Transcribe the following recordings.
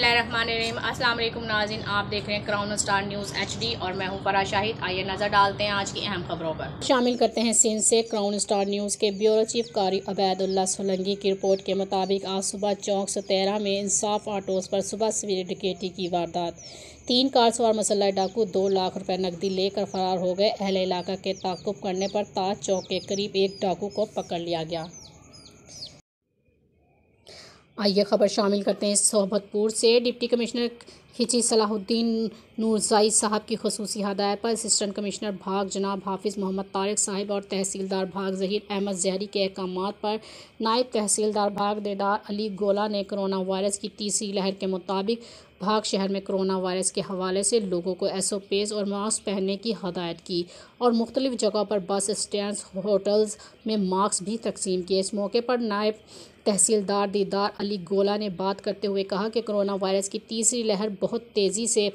बिस्मिल्लाहिर्रहमानिर्रहीम। अस्सलाम वालेकुम नाज़रीन, आप देख रहे हैं क्राउन स्टार न्यूज़ HD और मैं हूं फराह शाहिद। आइए नज़र डालते हैं आज की अहम खबरों पर। शामिल करते हैं सिंध से। क्राउन स्टार न्यूज़ के ब्यूरो चीफ कारी अबैदुल्ला सोलंकी की रिपोर्ट के मुताबिक आज सुबह चौक 113 में इंसाफ ऑटोज़ पर सुबह सवेरे डकैती की वारदात। 3 कार सवार मुसल्लह डाकू 2 लाख रुपए नकदी लेकर फरार हो गए। अहले इलाका के ताक़ुब करने पर ताज चौक के करीब एक डाकू को पकड़ लिया गया। आइए खबर शामिल करते हैं सोहबतपुर से। डिप्टी कमिश्नर खिची सलाहुद्दीन नूरज़ाई साहब की खुसूसी हदायत पर असिस्टेंट कमिश्नर भाग जनाब हाफिज़ मोहम्मद तारिक साहिब और तहसीलदार भाग ज़हीर अहमद ज़हरी के अहकामात पर नायब तहसीलदार भाग देदार अली गोला ने कोरोना वायरस की तीसरी लहर के मुताबिक भाग शहर में कोरोना वायरस के हवाले से लोगों को SOPs और मास्क पहनने की हदायत की और मुख्तलिफ जगहों पर बस स्टैंड्स होटल्स में मास्क भी तकसीम किए। इस मौके पर नायब तहसीलदार दीदार अली गोला ने बात करते हुए कहा कि कोरोना वायरस की तीसरी लहर बहुत तेज़ी से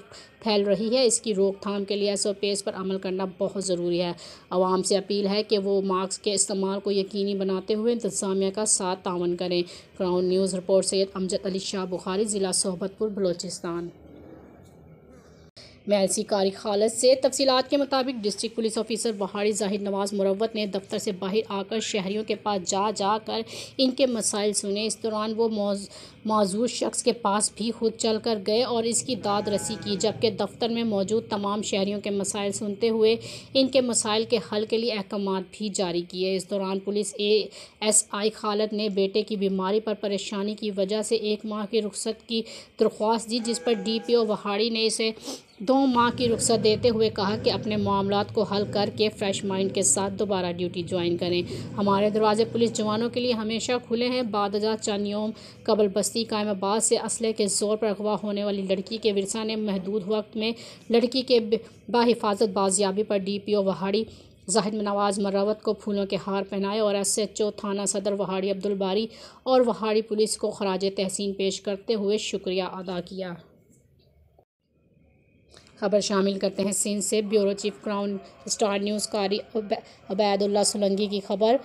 फैल रही है। इसकी रोकथाम के लिए SOPs पर अमल करना बहुत ज़रूरी है। आवाम से अपील है कि वो मास्क के इस्तेमाल को यकीनी बनाते हुए इंतज़ामिया का साथ तावन करें। Crown news report Syed Amjad Ali Shah Bukhari, ज़िला सोहबतपुर, बलोचिस्तान। MLC कारी खालद से। तफसीलात के मुताबिक डिस्ट्रिक्ट पुलिस ऑफिसर वहाड़ी जाहिद नवाज़ मुरव्वत ने दफ्तर से बाहर आकर शहरियों के पास जा कर इनके मसाइल सुने। इस दौरान वो मौजूद शख्स के पास भी खुद चल कर गए और इसकी दाद रसी की, जबकि दफ्तर में मौजूद तमाम शहरियों के मसाइल सुनते हुए इनके मसाइल के हल के लिए अहकाम भी जारी किए। इस दौरान पुलिस ASI खालद ने बेटे की बीमारी पर परेशानी की वजह से 1 माह की रुख्सत की दरख्वास्त दी, जिस पर DPO वहाड़ी ने इसे 2 माह की रुख्सत देते हुए कहा कि अपने मामलात को हल करके फ्रेश माइंड के साथ दोबारा ड्यूटी ज्वाइन करें। हमारे दरवाजे पुलिस जवानों के लिए हमेशा खुले हैं। बादजा चंद योम कबल बस्ती कायमाबाद से असले के ज़ोर पर अगवा होने वाली लड़की के विरसा ने महदूद वक्त में लड़की के बाहिफाजत बाजियाबी पर DPO वहाड़ी जाहिद नवाज़ मुरव्वत को फूलों के हार पहनाए और SHO थाना सदर वहाड़ी अब्दुल बारी और वहाड़ी पुलिस को खराज तहसीन पेश करते हुए शुक्रिया अदा किया। खबर शामिल करते हैं सिंध से। Bureau chief crown star news कारी अबैदुल्ला सोलंकी की खबर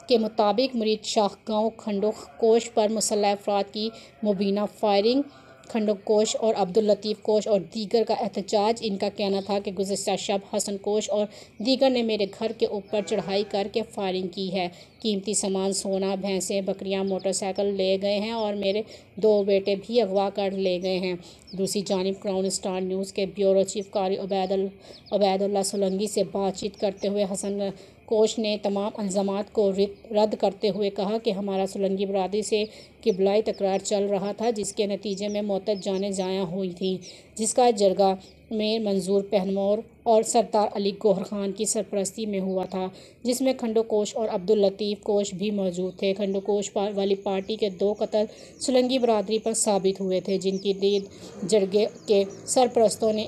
के मुताबिक मुरीद शाह गाँव खंडोकोश पर मुसल्लह अफराद की मुबीना फायरिंग, खंडोकोश और अब्दुल लतीफ़ कोश और दीगर का एहतजाज। इनका कहना था कि गुज़िश्ता शब हसन कोश और दीगर ने मेरे घर के ऊपर चढ़ाई करके फायरिंग की है। कीमती सामान सोना, भैंसें, बकरियां, मोटरसाइकिल ले गए हैं और मेरे 2 बेटे भी अगवा कर ले गए हैं। दूसरी जानिब क्राउन स्टार न्यूज़ के ब्यूरो चीफ कारी अबैदुल्ला सोलंकी से बातचीत करते हुए हसन कोश ने तमाम इल्ज़ामात को रद्द करते हुए कहा कि हमारा सोलंकी बरादरी से किबलाई तकरार चल रहा था, जिसके नतीजे में मोतद जानें ज़ाया हुई थी, जिसका जरगा में मंजूर पहनमोर और सरदार अली गोहर खान की सरपरस्ती में हुआ था, जिसमें खंडोकोश और अब्दुल लतीफ़ कोश भी मौजूद थे। खंडोकोश वाली पार्टी के 2 कत्ल सोलंकी बरादरी पर साबित हुए थे, जिनकी दीद जरगे के सरपरस्तों ने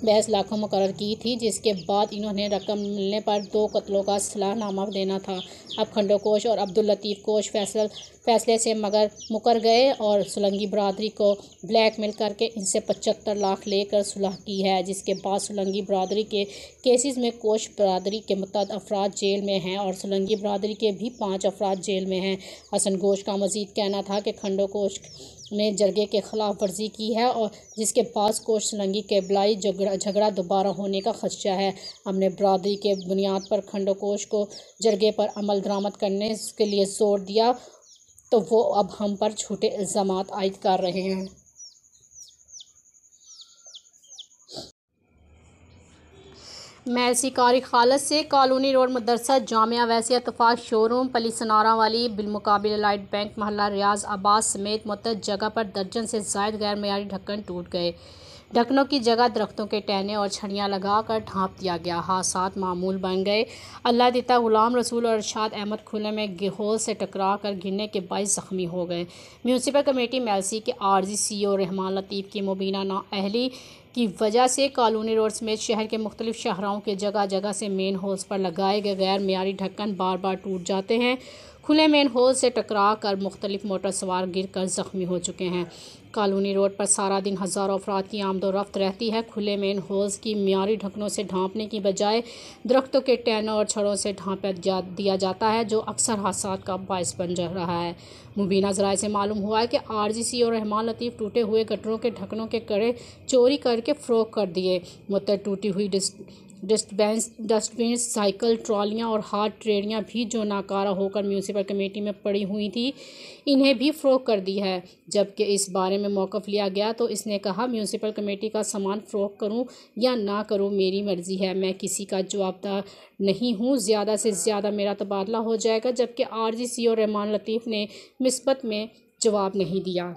22 लाख मुकर्रर की थी, जिसके बाद इन्होंने रकम मिलने पर 2 कत्लों का सलाहनामा देना था। अब खंडोकोश और अब्दुल लतीफ़ कोश फैसले से मगर मुकर गए और सोलंकी बरादरी को ब्लैकमेल करके इनसे 75 लाख लेकर सुलह की है, जिसके बाद सोलंकी बरादरी के केसेस में कोश बरादरी के मुतअद्दिद अफराद जेल में हैं और सोलंकी बरादरी के भी 5 अफराद जेल में हैं। हसन कोश का मज़ीद कहना था कि खंडोकोश ने जरगे के खिलाफ वर्जी की है और जिसके बाद कोश सोलंकी के बिलाई झगड़ा दोबारा होने का खदशा है। हमने बरादरी के बुनियाद पर खंडोकोश को जरगे पर अमल दरामद करने के लिए जोर दिया, तो वो अब हम पर झूठे इल्ज़ामात आयद कर रहे हैं। MLC कारी खालद से। कॉलोनी रोड मदरसा जामिया वैसी इत्तफाक शोरूम पलीसनारा वाली बिलमुकाबिल लाइट बैंक महल्ला रियाज आबाद समेत मुतअद्दिद जगह पर दर्जन से ज़ायद गैर मयारी ढक्कन टूट गए। ढक्कनों की जगह दरख्तों के टहने और छड़ियाँ लगाकर ढाँप दिया गया। हादसात मामूल बन गए। अल्लाह दिता गुलाम रसूल और अरशाद अहमद खुले में गेहोल से टकरा कर गिरने के बाइस ज़ख्मी हो गए। म्यूनसिपल कमेटी MLC के आर्जी CO रहमान लतीफ़ की मुबीना नाअहली की वजह से कॉलोनी रोड समेत शहर के मुख्तलिफ शाहराहों के जगह जगह से मेन होल्स पर लगाए गए गैर मयारी ढक्कन बार बार टूट जाते हैं। کھلے مین ہول سے ٹکرا کر مختلف موٹر سوار گر کر زخمی ہو چکے ہیں۔ کالونی روڈ پر سارا دن ہزاروں افراد کی آمد و رفت رہتی ہے۔ کھلے مین ہولز کی معیاری ڈھکنوں سے ڈھانپنے کی بجائے درختوں کے ٹہنوں اور چھڑوں سے ڈھانپ دیا جاتا ہے، جو اکثر حادثات کا باعث بن رہا ہے۔ مبینہ ذرائع سے معلوم ہوا ہے کہ RGC اور رحمان لطیف ٹوٹے ہوئے گٹروں کے ڈھکنوں کے کڑے چوری کر کے فروخت کر دیے۔ معطل ٹوٹی ہوئی ڈسٹ بنز، سائیکل ٹرالیاں اور ہاتھ ٹریلیاں بھی جو ناکارہ ہو کر میونسپل کمیٹی میں پڑی ہوئی تھیں، انہیں بھی فروخت کر دی ہے۔ جبکہ اس بارے میں موقف لیا گیا تو اس نے کہا، میونسپل کمیٹی کا سامان فروخت کروں یا نہ کروں میری مرضی ہے، میں کسی کا جوابدار نہیں ہوں، زیادہ سے زیادہ میرا تبادلہ ہو جائے گا۔ جبکہ RGC اور رحمان لطیف نے مثبت میں جواب نہیں دیا۔